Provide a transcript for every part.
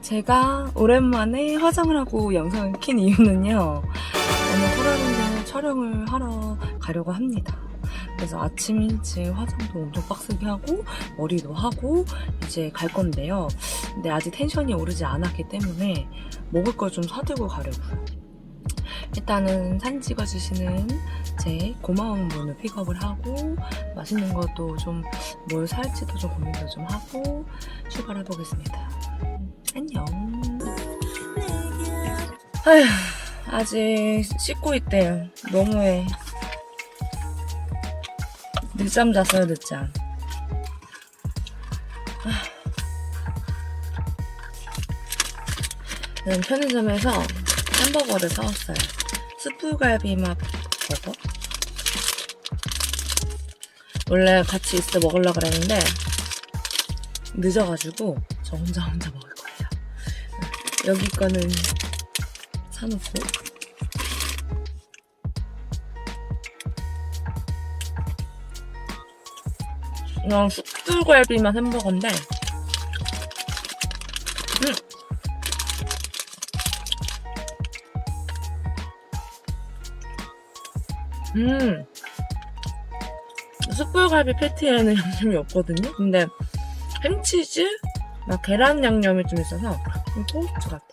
제가 오랜만에 화장을 하고 영상을 킨 이유는요, 오늘 토라랜드 촬영을 하러 가려고 합니다. 그래서 아침 일찍 화장도 엄청 빡세게 하고 머리도 하고 이제 갈 건데요. 근데 아직 텐션이 오르지 않았기 때문에 먹을 걸 좀 사들고 가려고요. 일단은 사진 찍어주시는 제 고마운 분을 픽업을 하고 맛있는 것도 좀 뭘 살지도 좀 고민도 좀 하고 출발해 보겠습니다. 안녕. 아휴, 아직 씻고 있대요. 너무해. 늦잠 잤어요, 늦잠. 저는 편의점에서 햄버거를 사왔어요. 스프갈비 맛 버거? 원래 같이 있어 먹으려고 그랬는데 늦어가지고 저 혼자 먹을 거예요. 여기 거는 사놓고 이건 스프갈비 맛 햄버거인데 숯불갈비 패티에는 양념이 없거든요? 근데 햄치즈? 막 계란 양념이 좀 있어서 토스트 같아.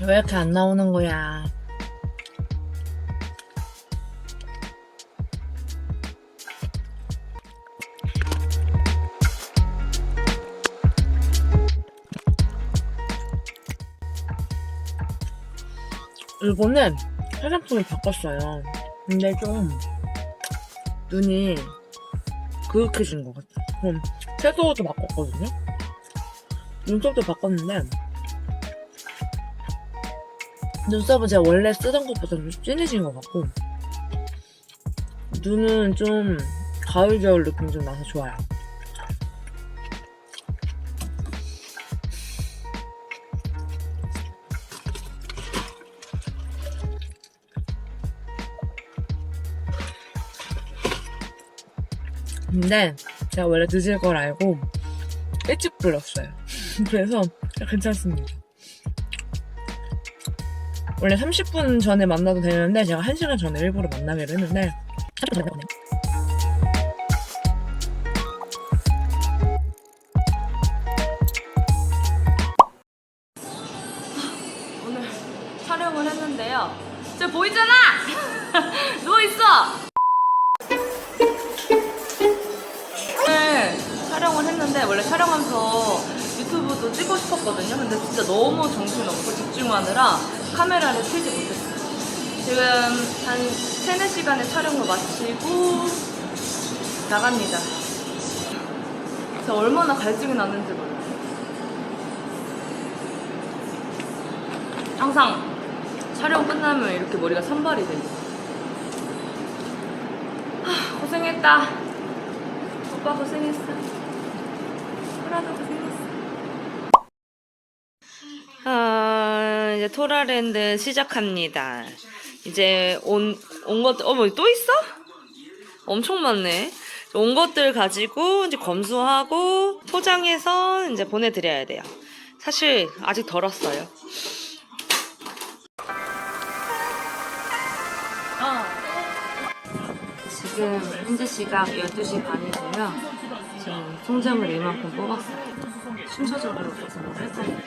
왜 이렇게 안 나오는 거야? 이거는 화장품을 바꿨어요. 근데 좀 눈이 그윽해진 것 같아. 그럼 섀도우도 바꿨거든요. 눈썹도 바꿨는데 눈썹은 제가 원래 쓰던 것보다 좀 진해진 것 같고 눈은 좀 가을 겨울 느낌 좀 나서 좋아요. 근데 제가 원래 늦을 걸 알고 일찍 불렀어요. 그래서 괜찮습니다. 원래 30분 전에 만나도 되는데 제가 1시간 전에 일부러 만나기로 했는데 30분 전에 만나요. 오늘 촬영을 했는데요. 저 보이잖아! 누워있어! 촬영을 했는데 원래 촬영하면서 유튜브도 찍고 싶었거든요. 근데 진짜 너무 정신없고 집중하느라 카메라를 켜지 못했어요. 지금 한 3-4시간의 촬영을 마치고 나갑니다. 진짜 얼마나 갈증이 났는지 몰라요. 항상 촬영 끝나면 이렇게 머리가 산발이 돼 있어. 고생했다. 오빠 고생했어. 토라도 고생했어. 이제 토라랜드 시작합니다. 이제 온 것들, 뭐 또 있어? 엄청 많네. 온 것들 가지고 이제 검수하고 포장해서 이제 보내드려야 돼요. 사실 아직 덜 왔어요. 지금 현재 시각 12시 반이고요. 지금 송점을 이만큼 뽑았어요. 순서적으로 계산을 할 거예요.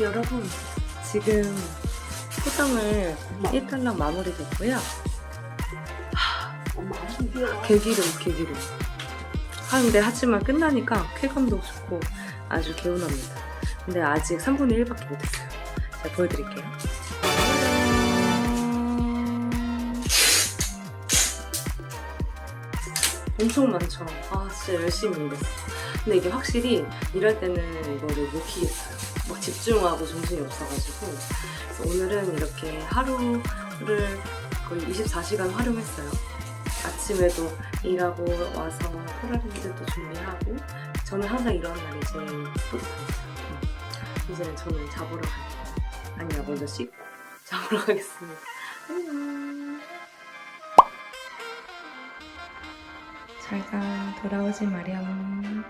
여러분, 지금 포장을 1탈락 마무리됐고요. 개기름. 근데 하지만 끝나니까 쾌감도 좋고 아주 개운합니다. 근데 아직 3분의 1밖에 못했어요. 제가 보여드릴게요. 엄청 많죠? 진짜 열심히 일했어. 근데 이게 확실히 일할 때는 이거를 못 키겠어요. 막 집중하고 정신이 없어가지고. 그래서 오늘은 이렇게 하루를 거의 24시간 활용했어요. 아침에도 일하고 와서 토라랜드도 준비하고 저는 항상 이런 날이 제일 뿌듯합니다. 이제는 저는 자보러 갈게요. 아니야, 먼저 씻고 자보러 가겠습니다. 안녕. 잘가, 돌아오지 마렴.